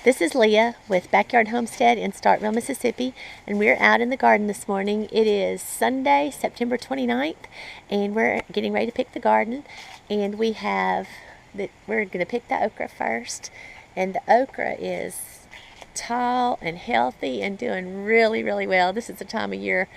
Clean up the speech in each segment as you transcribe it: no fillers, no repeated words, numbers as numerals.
This is Leah with Backyard Homestead in Starkville, Mississippi, and we're out in the garden this morning. It is Sunday, September 29th, and we're getting ready to pick the garden. And we're going to pick the okra first, and the okra is tall and healthy and doing really, really well. This is the time of year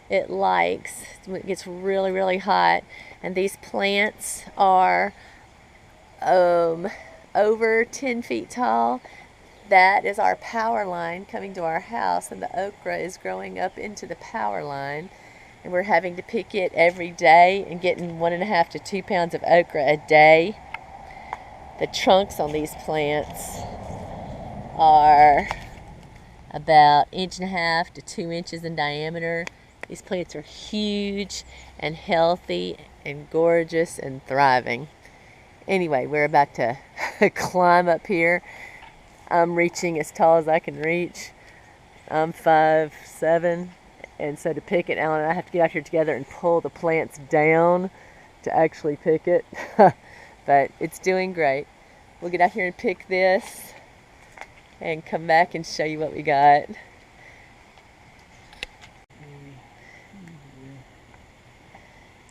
it likes when it gets really, really hot, and these plants are over 10 feet tall. That is our power line coming to our house, and the okra is growing up into the power line, and we're having to pick it every day and getting 1.5 to 2 pounds of okra a day. The trunks on these plants are about 1.5 to 2 inches in diameter. These plants are huge and healthy and gorgeous and thriving. Anyway, we're about to climb up here. I'm reaching as tall as I can reach. I'm 5'7", and so to pick it, Alan and I have to get out here together and pull the plants down to actually pick it. But it's doing great. We'll get out here and pick this and come back and show you what we got.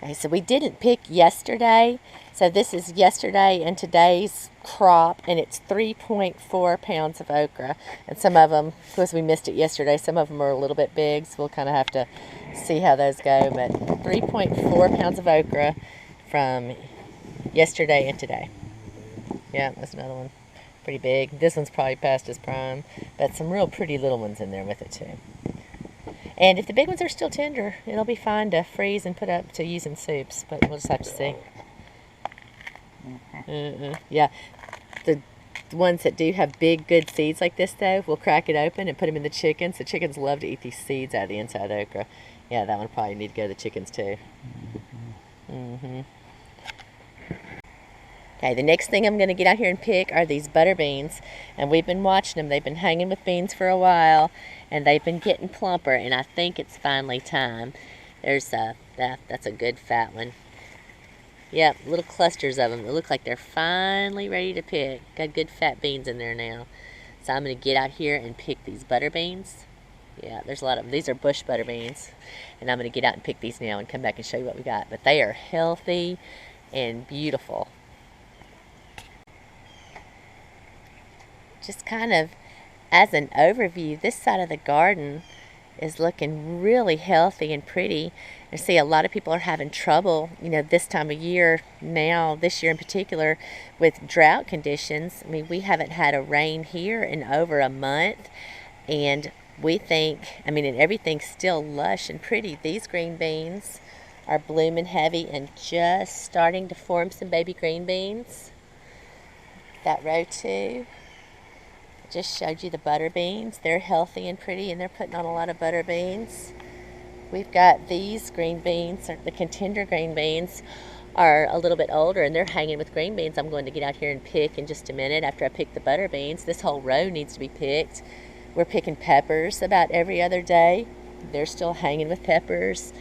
Okay, so we didn't pick yesterday, so this is yesterday and today's crop, and it's 3.4 pounds of okra. And some of them, because we missed it yesterday, some of them are a little bit big, so we'll kind of have to see how those go. But 3.4 pounds of okra from yesterday and today. Yeah, that's another one. Pretty big. This one's probably past its prime, but some real pretty little ones in there with it too. And if the big ones are still tender, it'll be fine to freeze and put up to use in soups, but we'll just have to see. Yeah, the ones that do have big, good seeds like this, though, we'll crack it open and put them in the chickens. The chickens love to eat these seeds out of the inside of the okra. Yeah, that one probably need to go to the chickens, too. Okay, the next thing I'm going to get out here and pick are these butter beans, and we've been watching them. They've been hanging with beans for a while, and they've been getting plumper, and I think it's finally time. There's that's a good fat one. Yep, little clusters of them. They look like they're finally ready to pick. Got good fat beans in there now. So I'm going to get out here and pick these butter beans. Yeah, there's a lot of them. These are bush butter beans, and I'm going to get out and pick these now and come back and show you what we got. But they are healthy and beautiful. Just kind of as an overview, this side of the garden is looking really healthy and pretty. I see a lot of people are having trouble, this time of year now, this year in particular, with drought conditions. I mean, we haven't had a rain here in over a month, and we think, and everything's still lush and pretty. These green beans are blooming heavy and just starting to form some baby green beans. That row too. Just showed you the butter beans. They're healthy and pretty, and they're putting on a lot of butter beans. We've got these green beans, the contender green beans, are a little bit older, and they're hanging with green beans. I'm going to get out here and pick in just a minute after I pick the butter beans. This whole row needs to be picked. We're picking peppers about every other day. They're still hanging with peppers,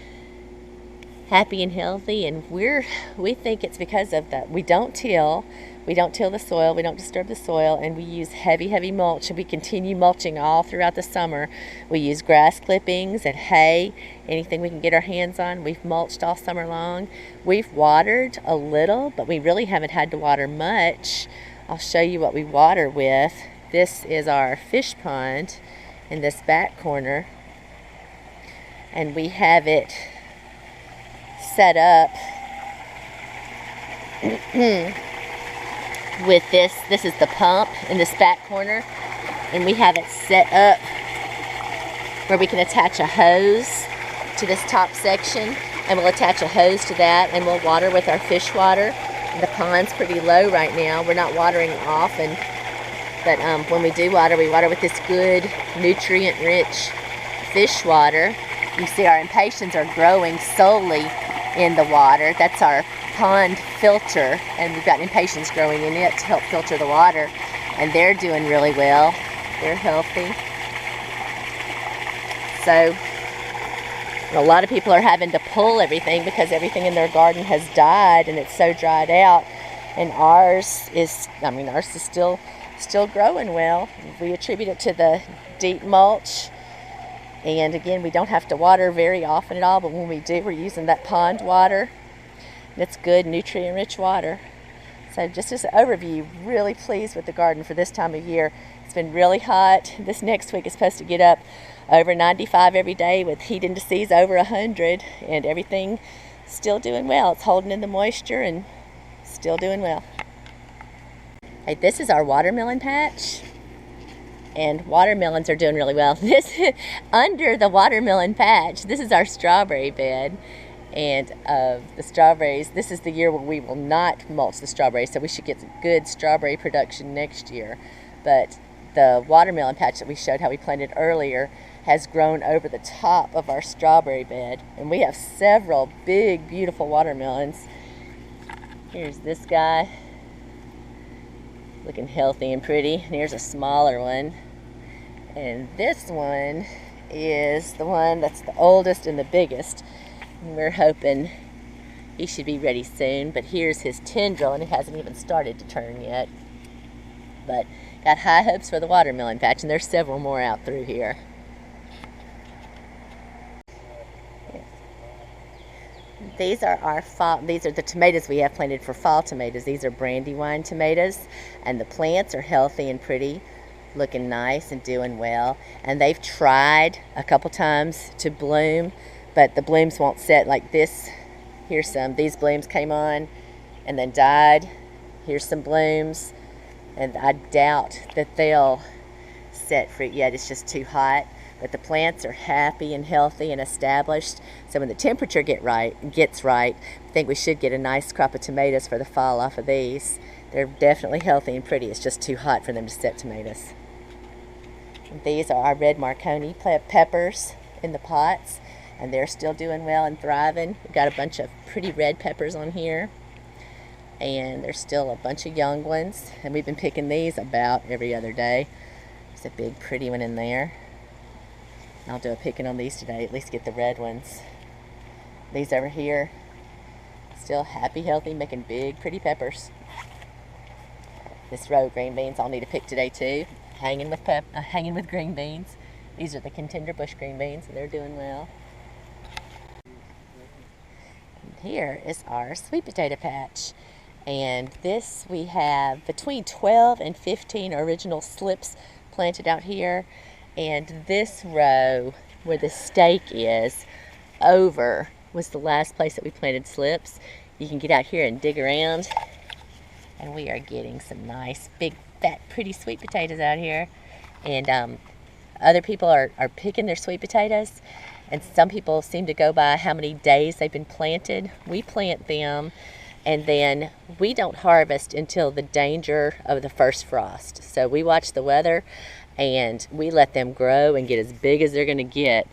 happy and healthy, and we think it's because of that. We don't till the soil, we don't disturb the soil, and we use heavy mulch, and we continue mulching all throughout the summer. We use grass clippings and hay, anything we can get our hands on. We've mulched all summer long. We've watered a little, but we really haven't had to water much. I'll show you what we water with. This is our fish pond in this back corner, and we have it set up with this is the pump in this back corner, and we have it set up where we can attach a hose to this top section, and we'll attach a hose to that, and we'll water with our fish water. And the pond's pretty low right now. We're not watering often, but when we do water, we water with this good nutrient-rich fish water. You see our impatiens are growing solely in the water. That's our pond filter, and we've got impatiens growing in it to help filter the water, and they're doing really well. They're healthy. So a lot of people are having to pull everything because everything in their garden has died, and it's so dried out. And ours is still growing well. We attribute it to the deep mulch. And again, we don't have to water very often at all, but when we do, we're using that pond water. It's good, nutrient-rich water. So just as an overview, really pleased with the garden for this time of year. It's been really hot. This next week is supposed to get up over 95 every day with heat indices over 100, and everything still doing well. It's holding in the moisture and still doing well. Hey, this is our watermelon patch, and watermelons are doing really well. This under the watermelon patch, this is our strawberry bed. And the strawberries, this is the year where we will not mulch the strawberries, so we should get good strawberry production next year. But the watermelon patch that we showed how we planted earlier has grown over the top of our strawberry bed. And we have several big, beautiful watermelons. Here's this guy, looking healthy and pretty. And here's a smaller one. And this one is the one that's the oldest and the biggest. And we're hoping he should be ready soon, but here's his tendril, and it hasn't even started to turn yet. But got high hopes for the watermelon patch, and there's several more out through here. These are the tomatoes we have planted for fall tomatoes. These are Brandywine tomatoes, and the plants are healthy and pretty, looking nice and doing well. And they've tried a couple times to bloom, but the blooms won't set like this. Here's some. These blooms came on and then died. Here's some blooms, and I doubt that they'll set fruit yet. It's just too hot. But the plants are happy and healthy and established. So when the temperature gets right, I think we should get a nice crop of tomatoes for the fall off of these. They're definitely healthy and pretty. It's just too hot for them to set tomatoes. And these are our red Marconi peppers in the pots, and they're still doing well and thriving. We've got a bunch of pretty red peppers on here, and there's still a bunch of young ones, and we've been picking these about every other day. There's a big pretty one in there. I'll do a picking on these today, at least get the red ones. These over here, still happy, healthy, making big, pretty peppers. This row of green beans I'll need to pick today too. Hanging with green beans. These are the contender bush green beans, and they're doing well. Here is our sweet potato patch, and this we have between 12 and 15 original slips planted out here, and this row where the stake is over was the last place that we planted slips. You can get out here and dig around, and we are getting some nice big fat pretty sweet potatoes out here, and other people are picking their sweet potatoes. And some people seem to go by how many days they've been planted. We plant them, and then we don't harvest until the danger of the first frost. So we watch the weather, and we let them grow and get as big as they're going to get.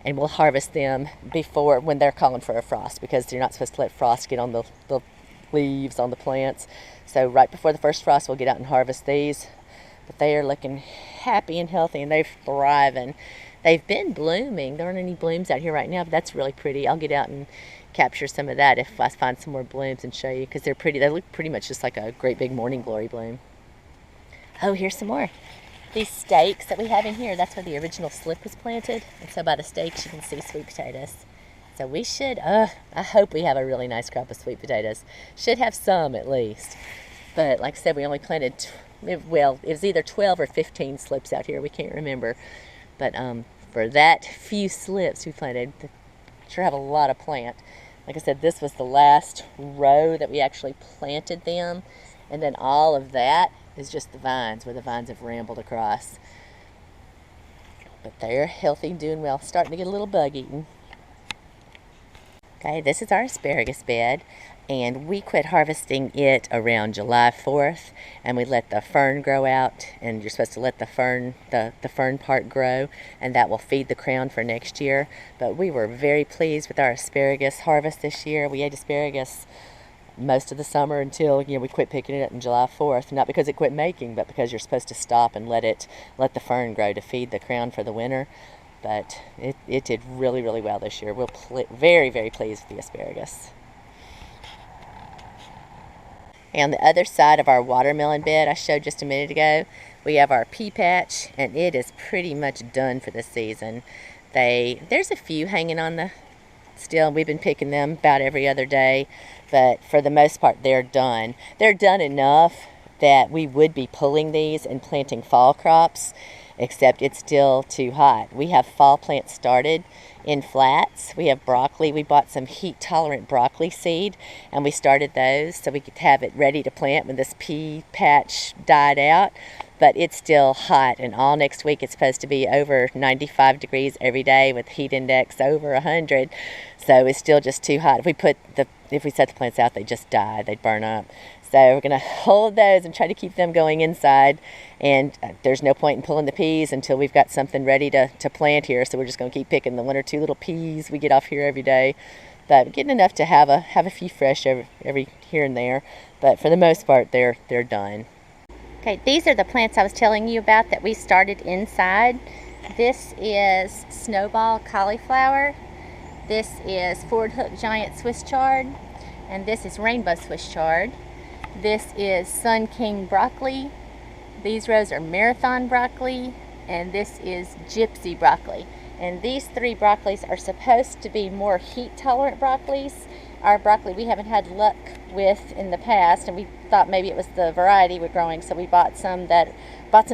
And we'll harvest them when they're calling for a frost, because you're not supposed to let frost get on the leaves on the plants. So right before the first frost, we'll get out and harvest these. But they are looking happy and healthy, and they're thriving. They've been blooming. There aren't any blooms out here right now, but that's really pretty. I'll get out and capture some of that if I find some more blooms and show you, because they're pretty. They look pretty much just like a great big morning glory bloom. Oh, here's some more. These stakes that we have in here, that's where the original slip was planted. And so by the stakes, you can see sweet potatoes. So we should, I hope we have a really nice crop of sweet potatoes. Should have some at least. But like I said, we only planted, it was either 12 or 15 slips out here. We can't remember. But for that few slips we planted, sure have a lot of plant. Like I said, this was the last row that we actually planted them. And then all of that is just the vines, where the vines have rambled across. But they're healthy and doing well. Starting to get a little bug eaten. Okay, this is our asparagus bed, and we quit harvesting it around July 4th, and we let the fern grow out, and you're supposed to let the fern part grow, and that will feed the crown for next year. But we were very pleased with our asparagus harvest this year. We ate asparagus most of the summer until we quit picking it up on July 4th, not because it quit making, but because you're supposed to stop and let the fern grow to feed the crown for the winter. But it did really, really well this year. We're very, very pleased with the asparagus. And on the other side of our watermelon bed I showed just a minute ago, we have our pea patch, and it is pretty much done for the season. There's a few hanging on the still, and we've been picking them about every other day, but for the most part they're done. They're done enough that we would be pulling these and planting fall crops, except it's still too hot. We have fall plants started in flats. We have broccoli. We bought some heat tolerant broccoli seed, and we started those so we could have it ready to plant when this pea patch died out. But it's still hot, and all next week it's supposed to be over 95 degrees every day with heat index over 100. So it's still just too hot. If we set the plants out, they just die. They'd burn up. So we're going to hold those and try to keep them going inside. And there's no point in pulling the peas until we've got something ready to plant here. So we're just going to keep picking the 1 or 2 little peas we get off here every day. But getting enough to have a few fresh every here and there. But for the most part, they're done. Okay, these are the plants I was telling you about that we started inside. This is snowball cauliflower. This is Ford Hook giant Swiss chard. And this is rainbow Swiss chard. This is Sun King broccoli. These rows are marathon broccoli. And this is gypsy broccoli. And these 3 broccolis are supposed to be more heat tolerant broccolis. Our broccoli we haven't had luck with in the past, and we thought maybe it was the variety we're growing, so we bought some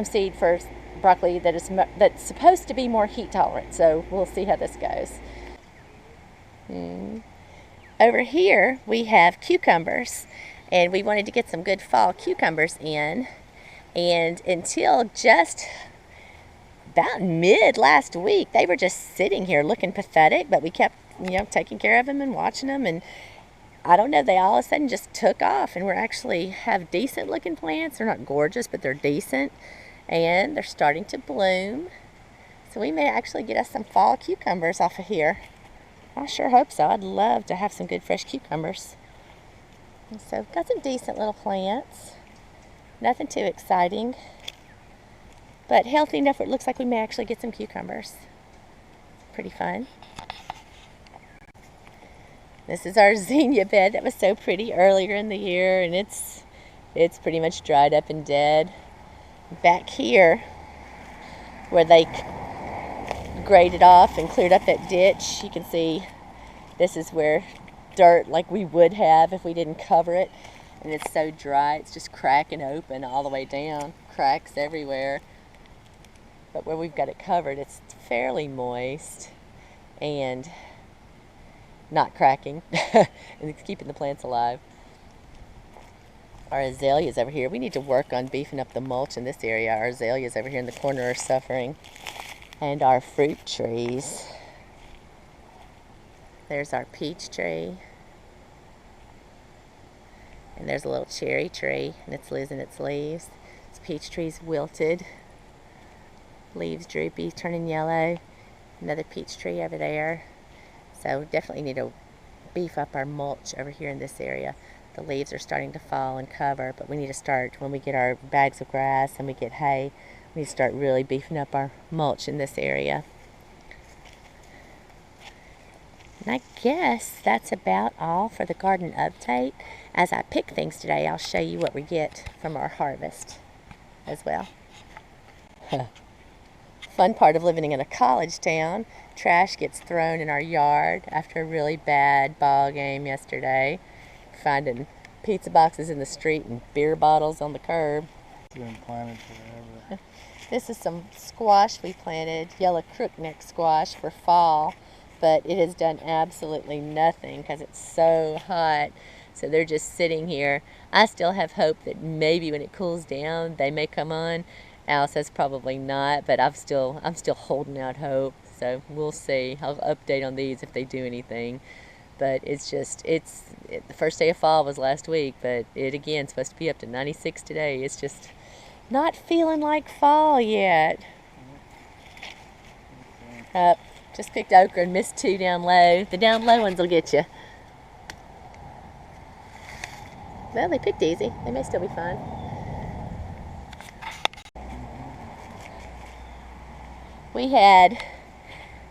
seed for broccoli that's supposed to be more heat tolerant. So we'll see how this goes. Over here we have cucumbers, and we wanted to get some good fall cucumbers in, and until just about mid last week they were just sitting here looking pathetic, but we kept taking care of them and watching them, and I don't know, they all of a sudden just took off, and we're actually have decent looking plants. They're not gorgeous, but they're decent, and they're starting to bloom. So we may actually get us some fall cucumbers off of here. I sure hope so. I'd love to have some good fresh cucumbers. And so got some decent little plants. Nothing too exciting, but healthy enough where it looks like we may actually get some cucumbers. Pretty fun. This is our zinnia bed that was so pretty earlier in the year, and it's pretty much dried up and dead. Back here, where they graded off and cleared up that ditch, you can see this is where dirt like we would have if we didn't cover it, and it's so dry it's just cracking open all the way down, cracks everywhere. But where we've got it covered, it's fairly moist and not cracking, and it's keeping the plants alive. Our azaleas over here, we need to work on beefing up the mulch in this area. Our azaleas over here in the corner are suffering. And our fruit trees. There's our peach tree. And there's a little cherry tree, and it's losing its leaves. This peach tree's wilted. Leaves droopy, turning yellow. Another peach tree over there. So we definitely need to beef up our mulch over here in this area. The leaves are starting to fall and cover, but we need to start, when we get our bags of grass and we get hay, we need to start really beefing up our mulch in this area. And I guess that's about all for the garden update. As I pick things today, I'll show you what we get from our harvest as well. Fun part of living in a college town, trash gets thrown in our yard after a really bad ball game yesterday. Finding pizza boxes in the street and beer bottles on the curb. It's been planted forever. This is some squash we planted, yellow crookneck squash for fall, but it has done absolutely nothing because it's so hot. So they're just sitting here. I still have hope that maybe when it cools down they may come on. Al says probably not, but I'm still holding out hope. So we'll see. I'll update on these if they do anything. But the first day of fall was last week, but it again supposed to be up to 96 today. It's just not feeling like fall yet. Just picked okra and missed 2 down low. The down low ones will get you. Well, they picked easy. They may still be fine. We had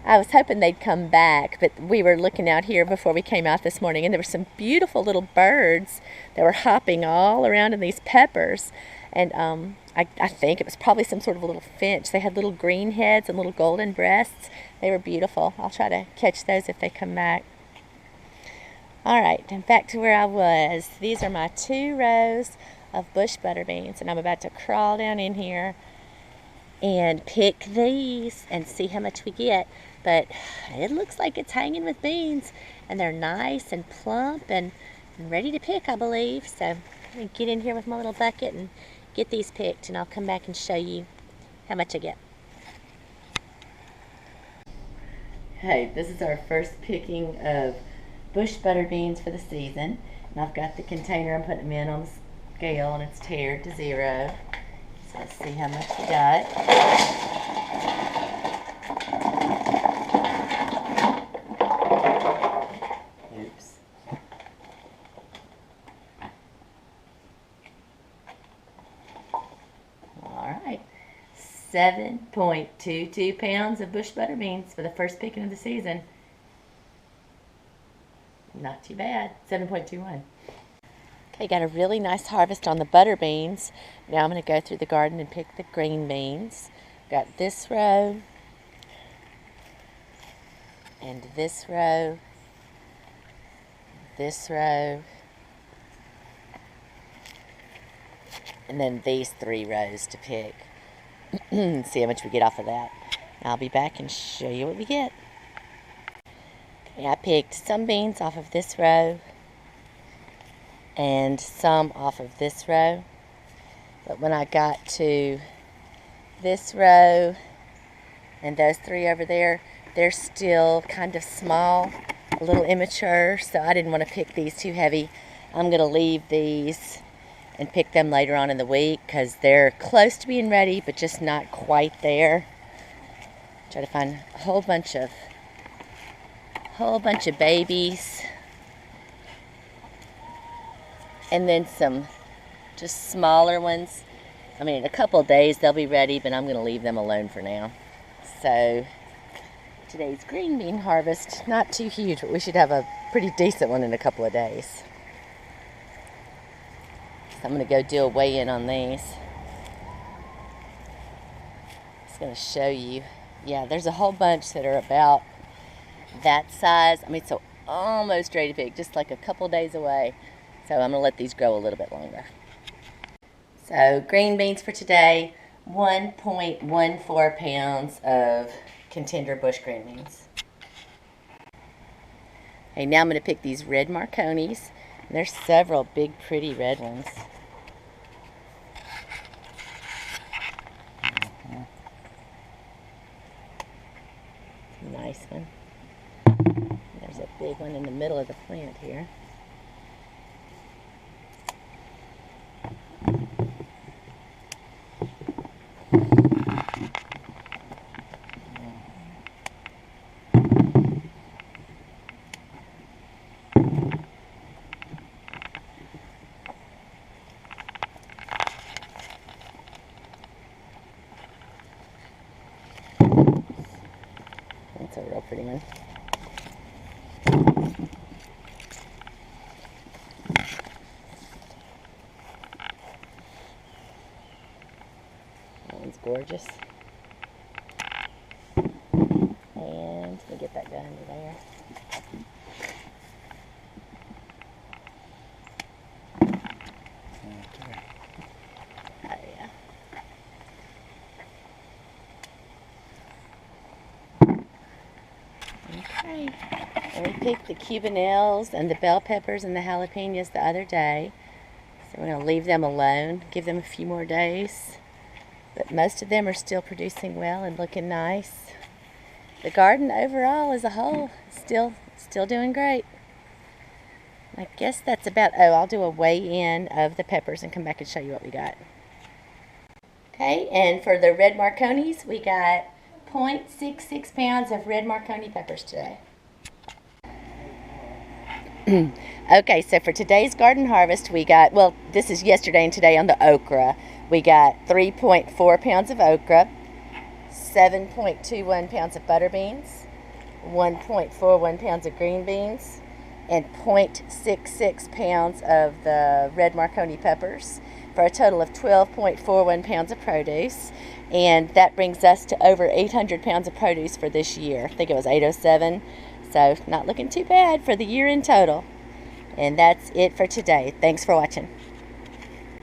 I was hoping they'd come back, but we were looking out here before we came out this morning, and there were some beautiful little birds that were hopping all around in these peppers. And I think it was probably some sort of a little finch. They had little green heads and little golden breasts. They were beautiful. I'll try to catch those if they come back. All right, and back to where I was. These are my 2 rows of bush butter beans, and I'm about to crawl down in here and pick these and see how much we get. But it looks like it's hanging with beans, and they're nice and plump and ready to pick, I believe. So I'm going to get in here with my little bucket and get these picked, and I'll come back and show you how much I get. Hey, this is our first picking of bush butter beans for the season. And I've got the container I'm putting them in on the scale, and it's tared to 0. So let's see how much we got. Oops. All right. 7.22 pounds of bush butter beans for the first picking of the season. Not too bad. 7.21. Okay, got a really nice harvest on the butter beans. Now I'm going to go through the garden and pick the green beans. Got this row, and this row, and then these 3 rows to pick. See how much we get off of that. I'll be back and show you what we get. Okay, I picked some beans off of this row and some off of this row. But when I got to this row and those 3 over there, they're still kind of small, a little immature, so I didn't want to pick these too heavy. I'm going to leave these and pick them later on in the week because they're close to being ready, but just not quite there. Try to find a whole bunch of babies, and then some just smaller ones. I mean, in a couple of days they'll be ready, but I'm going to leave them alone for now. So today's green bean harvest, not too huge, but we should have a pretty decent one in a couple of days. So I'm going to go do a weigh-in on these. Just going to show you. Yeah, there's a whole bunch that are about that size. I mean, so almost ready to pick, just like a couple days away. So I'm going to let these grow a little bit longer. So green beans for today, 1.14 pounds of contender bush green beans. Okay, now I'm going to pick these red Marconis. There's several big, pretty red ones. Nice one. There's a big one in the middle of the plant here. That's a real pretty one. That one's gorgeous. And let me get that guy under there. Oh yeah. Okay. And we picked the Cubanelles and the bell peppers and the jalapenos the other day. So we're going to leave them alone, give them a few more days. But most of them are still producing well and looking nice. The garden overall as a whole still doing great. I guess that's about, I'll do a weigh-in of the peppers and come back and show you what we got. Okay, and for the red Marconis, we got 0.66 pounds of red Marconi peppers today. Okay, so for today's garden harvest, we got, well, this is yesterday and today on the okra. We got 3.4 pounds of okra, 7.21 pounds of butter beans, 1.41 pounds of green beans, and 0.66 pounds of the red Marconi peppers, for a total of 12.41 pounds of produce. And that brings us to over 800 pounds of produce for this year. I think it was 807. So not looking too bad for the year in total. And that's it for today. Thanks for watching.